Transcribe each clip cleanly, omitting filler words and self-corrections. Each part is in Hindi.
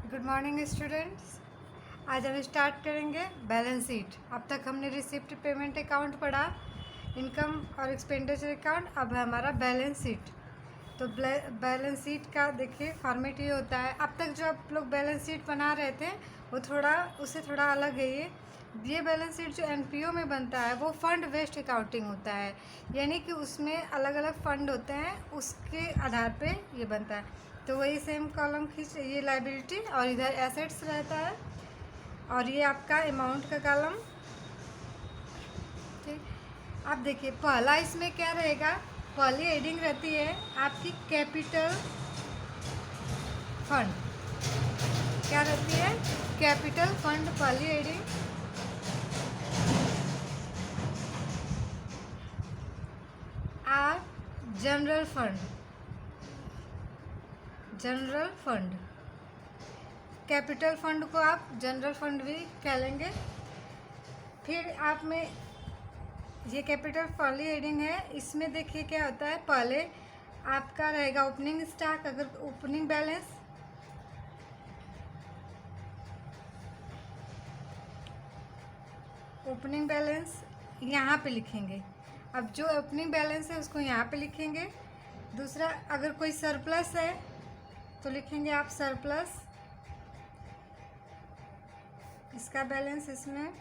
Good morning students. आज हम स्टार्ट करेंगे बैलेंस शीट। अब तक हमने रिसिप्ट पेमेंट अकाउंट पढ़ा, इनकम और एक्सपेंडिचर अकाउंट। अब है हमारा बैलेंस शीट। तो बैलेंस शीट का देखिए फॉर्मेट ये होता है। अब तक जो आप लोग बैलेंस शीट बना रहे थे वो उससे थोड़ा अलग है। ये बैलेंस शीट जो एनपीओ में बनता है वो फंड बेस्ड अकाउंटिंग होता है, यानी कि उसमें अलग अलग फंड होते हैं, उसके आधार पे ये बनता है। तो वही सेम कॉलम खींच, ये लाइबिलिटी और इधर एसेट्स रहता है और ये आपका अमाउंट का कॉलम। ठीक, अब देखिए पहला इसमें क्या रहेगा, पहली हेडिंग रहती है आपकी कैपिटल फंड। क्या रहती है? कैपिटल फंड पहली heading. General fund, general fund, capital fund को आप जनरल फंड भी कह लेंगे। फिर आप में ये कैपिटल पहली हेडिंग है, इसमें देखिए क्या होता है। पहले आपका रहेगा ओपनिंग स्टॉक, अगर ओपनिंग बैलेंस, ओपनिंग बैलेंस यहाँ पे लिखेंगे। अब जो ओपनिंग बैलेंस है उसको यहाँ पे लिखेंगे। दूसरा, अगर कोई सरप्लस है तो लिखेंगे आप सरप्लस, इसका बैलेंस। इसमें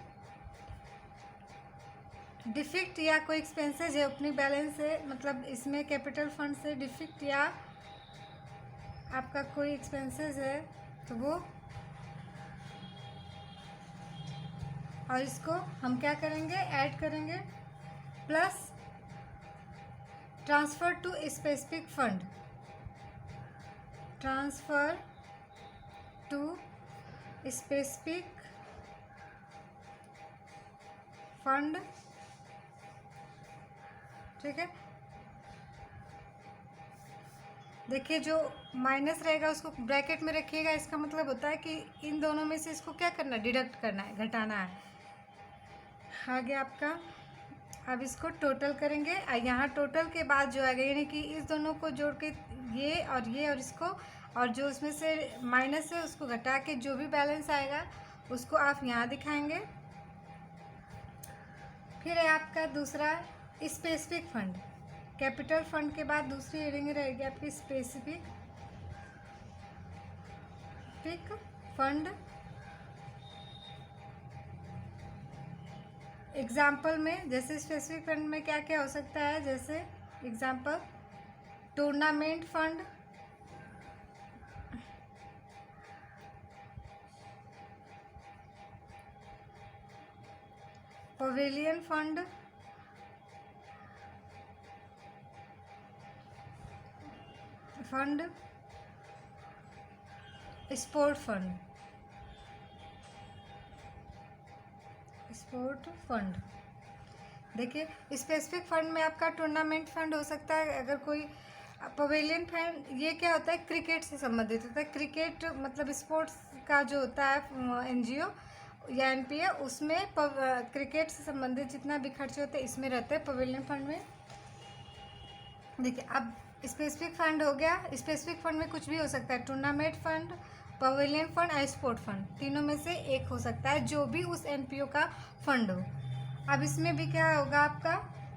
डिफिक्ट या कोई एक्सपेंसेस है ओपनिंग बैलेंस से, मतलब इसमें कैपिटल फंड से डिफिक्ट या आपका कोई एक्सपेंसेस है तो वो, और इसको हम क्या करेंगे, ऐड करेंगे। Plus transfer to specific fund, transfer to specific fund. ठीक है, देखिए जो माइनस रहेगा उसको ब्रैकेट में रखिएगा। इसका मतलब होता है कि इन दोनों में से इसको क्या करना है, डिडक्ट करना है, घटाना है। आगे आपका, अब इसको टोटल करेंगे। यहाँ टोटल के बाद जो आएगा, यानी कि इस दोनों को जोड़ के ये और इसको, और जो उसमें से माइनस है उसको घटा के जो भी बैलेंस आएगा उसको आप यहाँ दिखाएंगे। फिर है आपका दूसरा स्पेसिफिक फंड। कैपिटल फंड के बाद दूसरी हेडिंग रहेगी आपकी स्पेसिफिक फंड। एग्जाम्पल में जैसे स्पेसिफिक फंड में क्या क्या हो सकता है, जैसे example tournament fund, pavilion fund, sport fund. देखिए स्पेसिफिक फंड में आपका टूर्नामेंट फंड हो सकता है। अगर कोई पवेलियन फंड, ये क्या होता है, क्रिकेट से संबंधित होता है। क्रिकेट मतलब स्पोर्ट्स का जो होता है एनजीओ या एनपीए, उसमें क्रिकेट से संबंधित जितना भी खर्चे होते हैं इसमें रहते हैं पवेलियन फंड में। देखिए अब स्पेसिफिक फंड हो गया। स्पेसिफिक फंड में कुछ भी हो सकता है, टूर्नामेंट फंड, पवेलियन फंड और स्पोर्ट फंड, तीनों में से एक हो सकता है जो भी उस एनपीओ का फंड हो। अब इसमें भी क्या होगा आपका,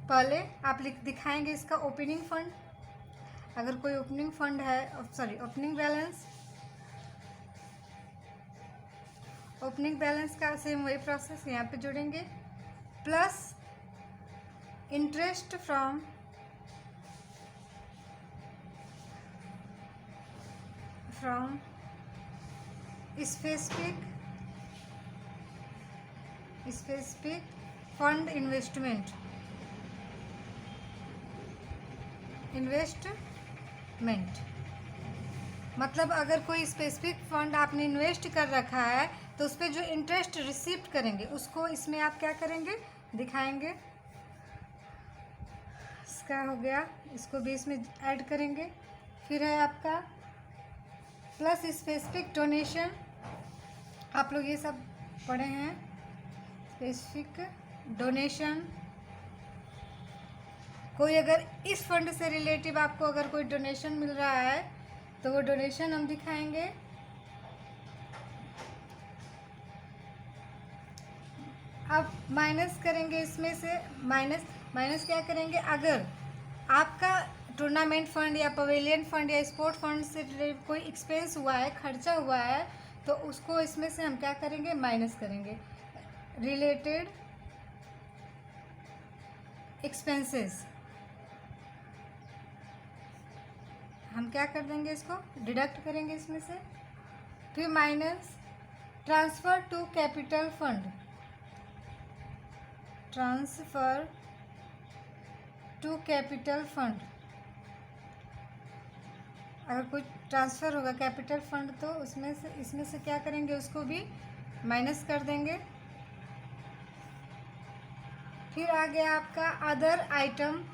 पहले आप दिखाएंगे इसका ओपनिंग फंड। अगर कोई ओपनिंग फंड है, sorry opening balance, opening balance का सेम वही प्रोसेस यहाँ पे जोड़ेंगे। Plus interest from specific fund investment, मतलब अगर कोई स्पेसिफिक फंड आपने इन्वेस्ट कर रखा है तो उस पर जो इंटरेस्ट रिसीव करेंगे उसको इसमें आप क्या करेंगे, दिखाएंगे। इसका हो गया, इसको भी इसमें ऐड करेंगे। फिर है आपका प्लस स्पेसिफिक डोनेशन, आप लोग ये सब पढ़े हैं। स्पेसिफिक डोनेशन, कोई अगर इस फंड से रिलेटिव आपको अगर कोई डोनेशन मिल रहा है तो वो डोनेशन हम दिखाएंगे। अब माइनस करेंगे इसमें से, माइनस क्या करेंगे, अगर आपका टूर्नामेंट फंड या पवेलियन फंड या स्पोर्ट फंड से कोई एक्सपेंस हुआ है, खर्चा हुआ है, तो उसको इसमें से हम क्या करेंगे, माइनस करेंगे। रिलेटेड एक्सपेंसेस हम क्या कर देंगे, इसको डिडक्ट करेंगे इसमें से। फिर minus transfer to capital fund, transfer to capital fund, अगर कोई ट्रांसफ़र होगा कैपिटल फंड तो उसमें से, इसमें से क्या करेंगे, उसको भी माइनस कर देंगे। फिर आ गया आपका अदर आइटम,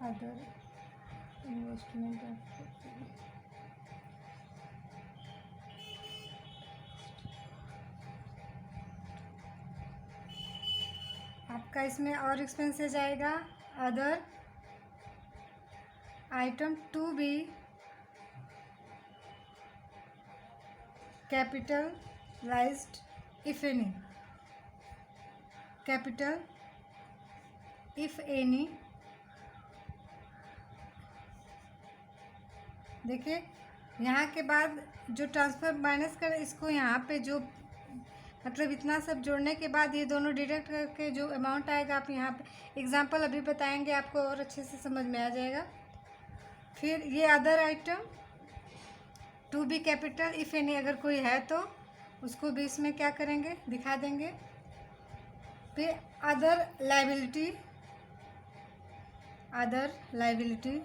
अदर इन्वेस्टमेंट, आपका इसमें और एक्सपेंसेस आएगा। Other item to be capitalized if any, capital if any। देखिए यहाँ के बाद जो ट्रांसफ़र माइनस कर, इसको यहाँ पे जो मतलब इतना सब जोड़ने के बाद ये दोनों डिडक्ट करके जो अमाउंट आएगा, आप यहाँ पे एग्जांपल अभी बताएंगे, आपको और अच्छे से समझ में आ जाएगा। फिर ये other item to be capital if any, अगर कोई है तो उसको भी इसमें क्या करेंगे, दिखा देंगे। फिर other liability, other liability,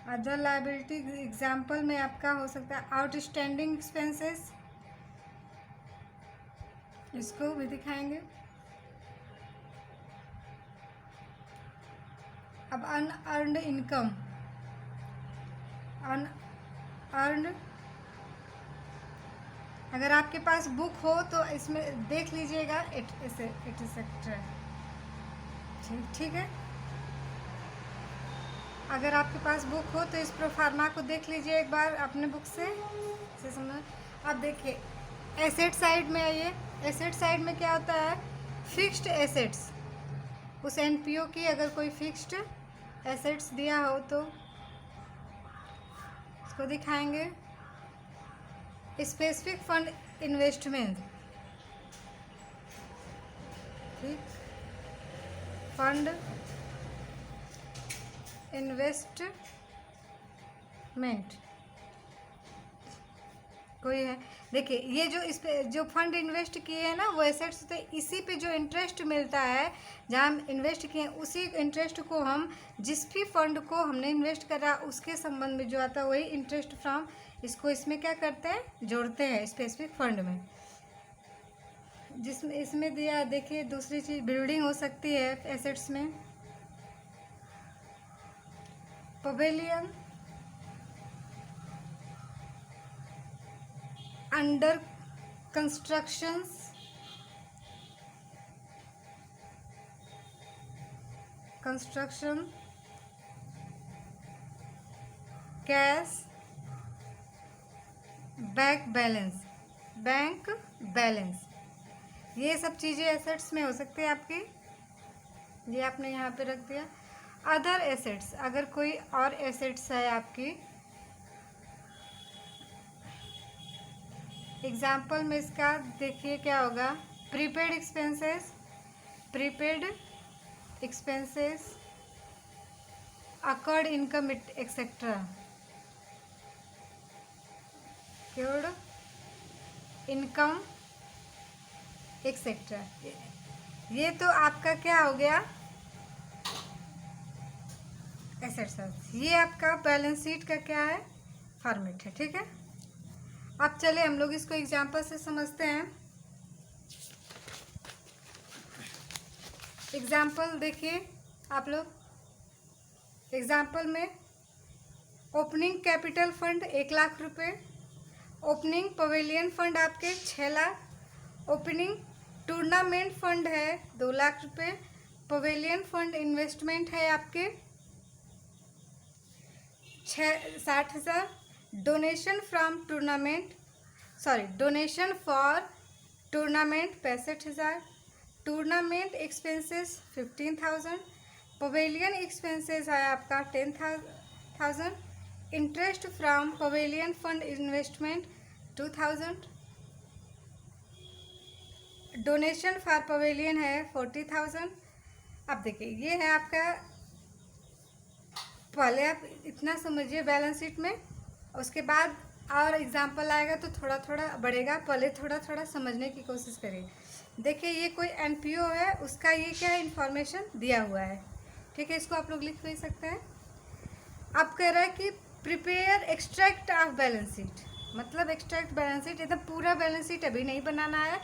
other liability example में आपका हो सकता है आउटस्टैंडिंग एक्सपेंसेस, इसको भी दिखाएंगे। अब अनअर्न्ड इनकम, अनअर्न्ड, अगर आपके पास बुक हो तो इसमें देख लीजिएगा, एटसेट्रा, ठीक है। अगर आपके पास बुक हो तो इस प्रोफार्मा को देख लीजिए एक बार अपने बुक से समझ। अब देखिए एसेट साइड में आइए। एसेट साइड में क्या होता है, फिक्स्ड एसेट्स, उस एनपीओ की अगर कोई फिक्स्ड एसेट्स दिया हो तो इसको दिखाएंगे। स्पेसिफिक फंड इन्वेस्टमेंट, ठीक, फंड इन्वेस्टमेंट कोई है। देखिए ये जो इस पे जो फंड इन्वेस्ट किए हैं ना, वो एसेट्स होते हैं, इसी पे जो इंटरेस्ट मिलता है, जहाँ हम इन्वेस्ट किए हैं उसी इंटरेस्ट को हम, जिस भी फंड को हमने इन्वेस्ट करा उसके संबंध में जो आता है वही इंटरेस्ट फ्रॉम, इसको इसमें क्या करते हैं, जोड़ते हैं स्पेसिफिक फंड में। जिसमें इसमें दिया, देखिए दूसरी चीज़ बिल्डिंग हो सकती है एसेट्स में, pavilion under constructions, construction, cash, bank balance, ये सब चीज़ें एसेट्स में हो सकती है आपकी, ये आपने यहाँ पे रख दिया। अदर एसेट्स, अगर कोई और एसेट्स है आपकी, एग्जाम्पल में इसका देखिए क्या होगा, prepaid expenses, occurred income etcetera, cured income etcetera, ये तो आपका क्या हो गया, एसेट्स। ये आपका बैलेंस शीट का क्या है, फॉर्मेट है, ठीक है। अब चले हम लोग इसको एग्जाम्पल से समझते हैं। एग्जाम्पल देखिए आप लोग, एग्जाम्पल में ओपनिंग कैपिटल फंड 1 लाख रुपए, ओपनिंग पवेलियन फंड आपके 6 लाख, ओपनिंग टूर्नामेंट फंड है 2 लाख रुपए, पवेलियन फंड इन्वेस्टमेंट है आपके 60,000। Donation for tournament 65,000। Tournament expenses 15,000। Pavilion expenses है आपका 10,000। Interest from pavilion fund investment 2,000। Donation for pavilion है 40,000। अब देखिए ये है आपका, पहले आप इतना समझिए बैलेंस शीट में, उसके बाद और एग्जांपल आएगा तो थोड़ा थोड़ा बढ़ेगा, पहले थोड़ा थोड़ा समझने की कोशिश करिए। देखिए ये कोई एनपीओ है, उसका ये क्या इन्फॉर्मेशन दिया हुआ है, ठीक है, इसको आप लोग लिख भी सकते हैं। अब कह रहा है कि prepare extract of balance sheet, मतलब एक्सट्रैक्ट बैलेंस शीट, एकदम पूरा बैलेंस शीट अभी नहीं बनाना है,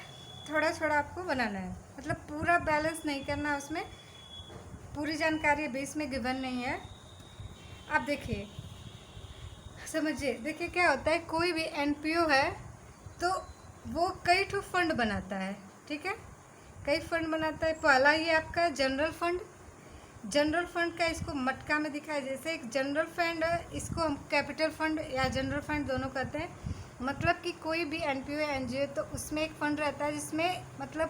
थोड़ा थोड़ा आपको बनाना है, मतलब पूरा बैलेंस नहीं करना, उसमें पूरी जानकारी अभी इसमें गिवन नहीं है। अब देखिए समझिए, देखिए क्या होता है, कोई भी एनपीओ है तो वो कई ठो फंड बनाता है, ठीक है, कई फंड बनाता है। पहला ये आपका जनरल फंड, जनरल फंड का इसको मटका में दिखाया, जैसे एक जनरल फंड है, इसको हम कैपिटल फंड या जनरल फंड दोनों कहते हैं। मतलब कि कोई भी एनपीओ या एनजीओ तो उसमें एक फंड रहता है जिसमें मतलब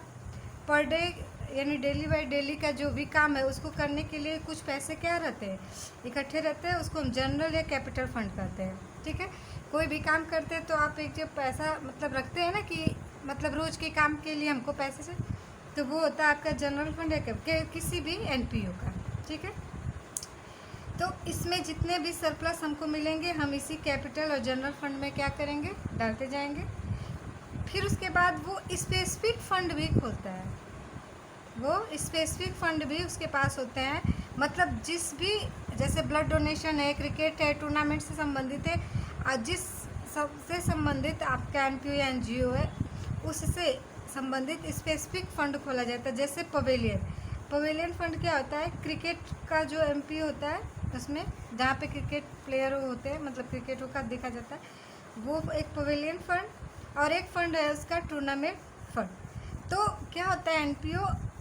पर डे यानी डेली बाई डेली का जो भी काम है उसको करने के लिए कुछ पैसे क्या रहते हैं, इकट्ठे रहते हैं, उसको हम जनरल या कैपिटल फंड कहते हैं, ठीक है। कोई भी काम करते हैं तो आप एक जो पैसा मतलब रखते हैं ना कि मतलब रोज़ के काम के लिए हमको पैसे से, तो वो होता है आपका जनरल फंड या किसी भी एनपीओ का, ठीक है। तो इसमें जितने भी सरप्लस हमको मिलेंगे हम इसी कैपिटल और जनरल फंड में क्या करेंगे, डालते जाएंगे। फिर उसके बाद वो स्पेसिफिक फंड भी खोलता है, वो स्पेसिफिक फंड भी उसके पास होते हैं, मतलब जिस भी, जैसे ब्लड डोनेशन है, क्रिकेट है, टूर्नामेंट से संबंधित है, और जिस सबसे संबंधित आपका एनपीओ या एनजीओ है उससे संबंधित स्पेसिफिक फंड खोला जाता है। जैसे पवेलियन फंड क्या होता है, क्रिकेट का जो एनपीओ होता है उसमें जहाँ पे क्रिकेट प्लेयर होते हैं, मतलब क्रिकेट का देखा जाता है, वो एक पवेलियन फंड, और एक फंड है उसका टूर्नामेंट फंड। तो क्या होता है, एनपीओ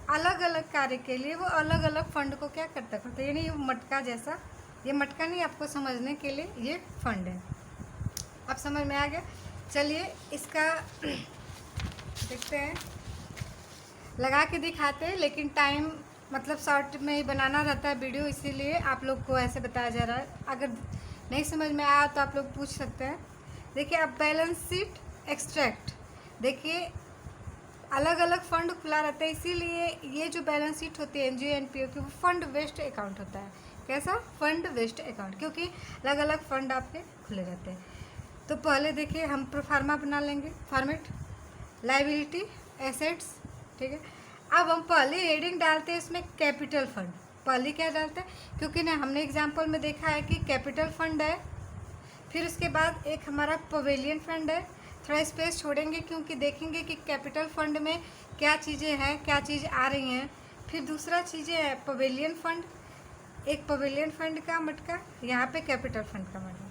अलग अलग कार्य के लिए वो अलग अलग फंड को क्या करता है, यानी ये मटका जैसा, ये मटका नहीं, आपको समझने के लिए ये फंड है। अब समझ में आ गया, चलिए इसका देखते हैं, लगा के दिखाते हैं, लेकिन टाइम मतलब शॉर्ट में ही बनाना रहता है वीडियो, इसीलिए आप लोग को ऐसे बताया जा रहा है। अगर नहीं समझ में आया तो आप लोग पूछ सकते हैं। देखिए अब बैलेंस शीट एक्सट्रैक्ट, देखिए अलग अलग फंड खुला रहता है, इसीलिए ये जो बैलेंस शीट होती है एनजीओ एनपीओ की, वो फंड बेस्ड अकाउंट होता है। कैसा, फंड बेस्ड अकाउंट, क्योंकि अलग अलग फंड आपके खुले रहते हैं। तो पहले देखिए हम प्रोफार्मा बना लेंगे, फॉर्मेट, लायबिलिटी, एसेट्स, ठीक है। अब हम पहले हेडिंग डालते हैं इसमें कैपिटल फंड, पहले क्या डालते हैं, क्योंकि ना हमने एग्जाम्पल में देखा है कि कैपिटल फंड है, फिर उसके बाद एक हमारा पवेलियन फंड है, थोड़ा स्पेस छोड़ेंगे क्योंकि देखेंगे कि कैपिटल फंड में क्या चीज़ें हैं, क्या चीज़ आ रही हैं। फिर दूसरा चीज़ें है पवेलियन फंड, एक पवेलियन फंड का मटका, यहाँ पे कैपिटल फंड का मटका।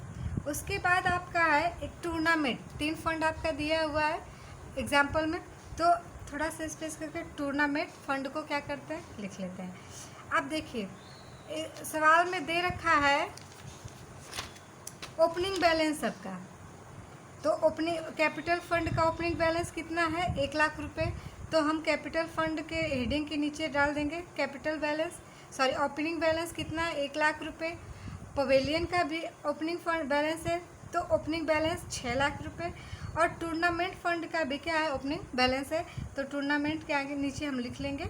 उसके बाद आपका है एक टूर्नामेंट, 3 फंड आपका दिया हुआ है एग्जाम्पल में, तो थोड़ा सा स्पेस करके टूर्नामेंट फंड को क्या करते हैं, लिख लेते हैं। अब देखिए सवाल में दे रखा है ओपनिंग बैलेंस सबका, तो ओपनिंग कैपिटल फंड का ओपनिंग बैलेंस कितना है, 1 लाख रुपए, तो हम कैपिटल फंड के हेडिंग के नीचे डाल देंगे capital balance, sorry opening balance कितना है, 1 लाख रुपए। पवेलियन का भी ओपनिंग फंड बैलेंस है, तो ओपनिंग बैलेंस 6 लाख रुपए, और टूर्नामेंट फंड का भी क्या है, ओपनिंग बैलेंस है, तो टूर्नामेंट के आगे नीचे हम लिख लेंगे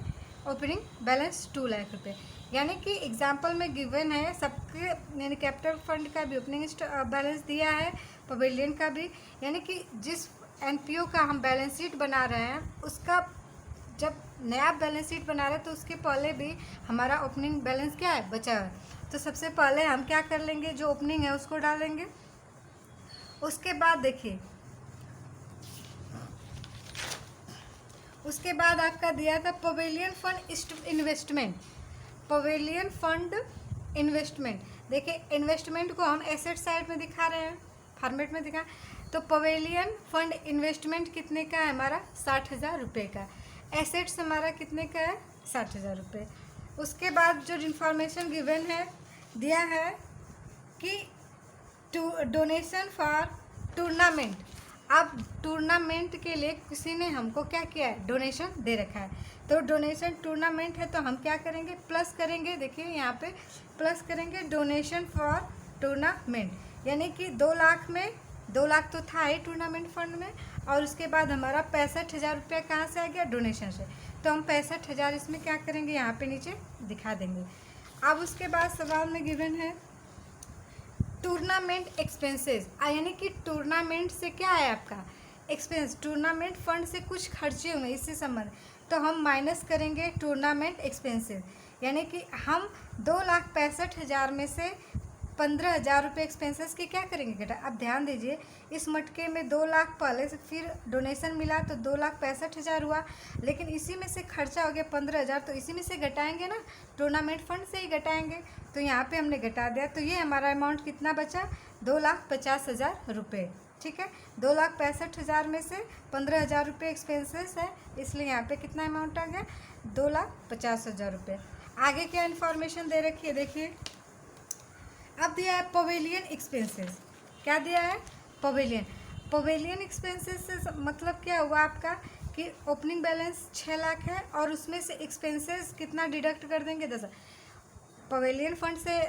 ओपनिंग बैलेंस 2 लाख रुपए। यानी कि एग्जाम्पल में गिवन है सबके, यानी कैपिटल फंड का भी ओपनिंग बैलेंस दिया है, पवेलियन का भी, यानी कि जिस एनपीओ का हम बैलेंस शीट बना रहे हैं उसका जब नया बैलेंस शीट बना रहे हैं तो उसके पहले भी हमारा ओपनिंग बैलेंस क्या है, बचा है। तो सबसे पहले हम क्या कर लेंगे, जो ओपनिंग है उसको डालेंगे। उसके बाद देखिए, उसके बाद आपका दिया था pavilion fund investment, pavilion fund investment. देखिए इन्वेस्टमेंट को हम एसेट साइड में दिखा रहे हैं, फॉर्मेट में दिखा, तो पवेलियन फंड इन्वेस्टमेंट कितने का है हमारा, 60,000 रुपये का। एसेट्स हमारा कितने का है, 60,000 रुपये। उसके बाद जो इन्फॉर्मेशन गिवन है दिया है कि डोनेशन फॉर टूर्नामेंट। अब टूर्नामेंट के लिए किसी ने हमको क्या किया है, डोनेशन दे रखा है। तो डोनेशन टूर्नामेंट है तो हम क्या करेंगे, प्लस करेंगे। देखिए यहाँ पे प्लस करेंगे डोनेशन फॉर टूर्नामेंट, यानी कि 2 लाख में 2 लाख तो था ही टूर्नामेंट फंड में, और उसके बाद हमारा 65,000 रुपया कहाँ से आ गया, डोनेशन से। तो हम 65,000 इसमें क्या करेंगे, यहाँ पे नीचे दिखा देंगे। अब उसके बाद सवाल में गिवन है टूर्नामेंट एक्सपेंसेस, यानी कि टूर्नामेंट से क्या है आपका एक्सपेंस, टूर्नामेंट फंड से कुछ खर्चे होंगे इससे संबंध, तो हम माइनस करेंगे टूर्नामेंट एक्सपेंसेस, यानी कि हम 2,65,000 में से 15,000 रुपये एक्सपेंसेस के क्या करेंगे घटा। अब ध्यान दीजिए इस मटके में 2 लाख पहले से, फिर डोनेशन मिला तो 2,65,000 हुआ, लेकिन इसी में से खर्चा हो गया 15,000, तो इसी में से घटाएंगे ना, टूर्नामेंट फंड से ही घटाएंगे। तो यहाँ पे हमने घटा दिया, तो ये हमारा अमाउंट कितना बचा, 2,50,000 रुपये। ठीक है, 2,65,000 में से 15,000 रुपये एक्सपेंसेस है, इसलिए यहाँ पे कितना अमाउंट आ गया, 2,50,000 रुपये। आगे क्या इन्फॉर्मेशन दे रखी है देखिए। अब दिया है पवेलियन एक्सपेंसेस। क्या दिया है, पवेलियन। पवेलियन एक्सपेंसेस से मतलब क्या हुआ आपका कि ओपनिंग बैलेंस 6 लाख है और उसमें से एक्सपेंसेस कितना डिडक्ट कर देंगे, 10। पवेलियन फंड से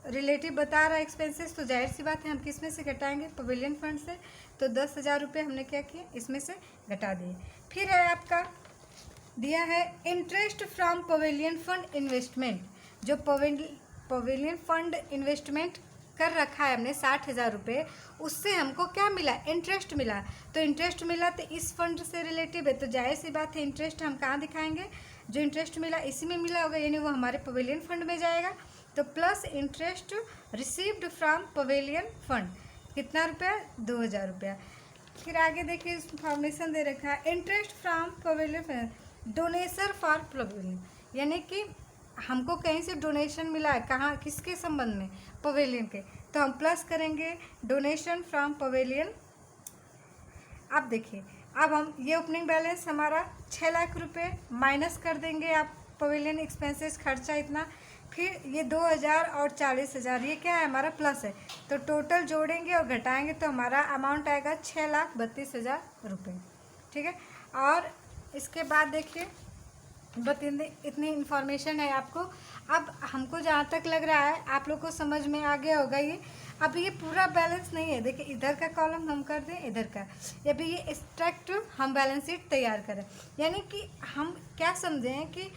रिलेटिव बता रहा है एक्सपेंसेस, तो जाहिर सी बात है हम किस में से घटाएंगे, पवेलियन फंड से। तो 10,000 रुपये हमने क्या किया, इसमें से घटा दिए। फिर है आपका दिया है interest from pavilion fund investment. जो पवेलियन फंड इन्वेस्टमेंट कर रखा है हमने 60,000 रुपये, उससे हमको क्या मिला, इंटरेस्ट मिला। तो इंटरेस्ट मिला तो इस फंड से रिलेटिव है, तो जाहिर सी बात है इंटरेस्ट हम कहाँ दिखाएंगे, जो इंटरेस्ट मिला इसी में मिला होगा, यानी वो हमारे पवेलियन फंड में जाएगा। तो plus interest received from pavilion fund, कितना रुपया, 2,000 रुपया। फिर आगे देखिए इंफॉर्मेशन दे रखा है interest from pavilion fund, donation for pavilion, यानी कि हमको कहीं से डोनेशन मिला है, कहाँ, किसके संबंध में, पवेलियन के। तो हम प्लस करेंगे डोनेशन फ्रॉम पवेलियन। अब देखिए, अब हम ये ओपनिंग बैलेंस हमारा 6 लाख रुपए माइनस कर देंगे, आप पवेलियन एक्सपेंसेस खर्चा इतना, फिर ये 2,000 और 40,000 ये क्या है हमारा प्लस है, तो टोटल जोड़ेंगे और घटाएंगे तो हमारा अमाउंट आएगा 6,32,000 रुपये। ठीक है, और इसके बाद देखिए इतनी इन्फॉर्मेशन है आपको। अब हमको जहाँ तक लग रहा है आप लोग को समझ में आ गया होगा ये। अब ये पूरा बैलेंस नहीं है, देखिए इधर का कॉलम हम कर दें, इधर का, अभी ये एक्सट्रैक्ट हम बैलेंस शीट तैयार करें, यानी कि हम क्या समझें कि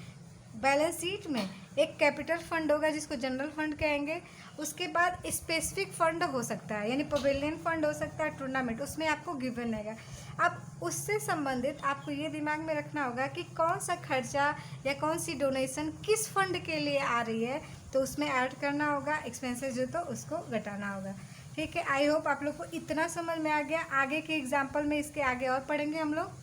बैलेंस शीट में एक कैपिटल फंड होगा जिसको जनरल फंड कहेंगे, उसके बाद स्पेसिफिक फंड हो सकता है, यानी पवेलियन फंड हो सकता है, टूर्नामेंट, उसमें आपको गिवन रहेगा। अब उससे संबंधित आपको ये दिमाग में रखना होगा कि कौन सा खर्चा या कौन सी डोनेशन किस फंड के लिए आ रही है, तो उसमें ऐड करना होगा, एक्सपेंसेस जो तो उसको घटाना होगा। ठीक है, आई होप आप लोग को इतना समझ में आ गया। आगे के एग्जाम्पल में इसके आगे और पढ़ेंगे हम लोग।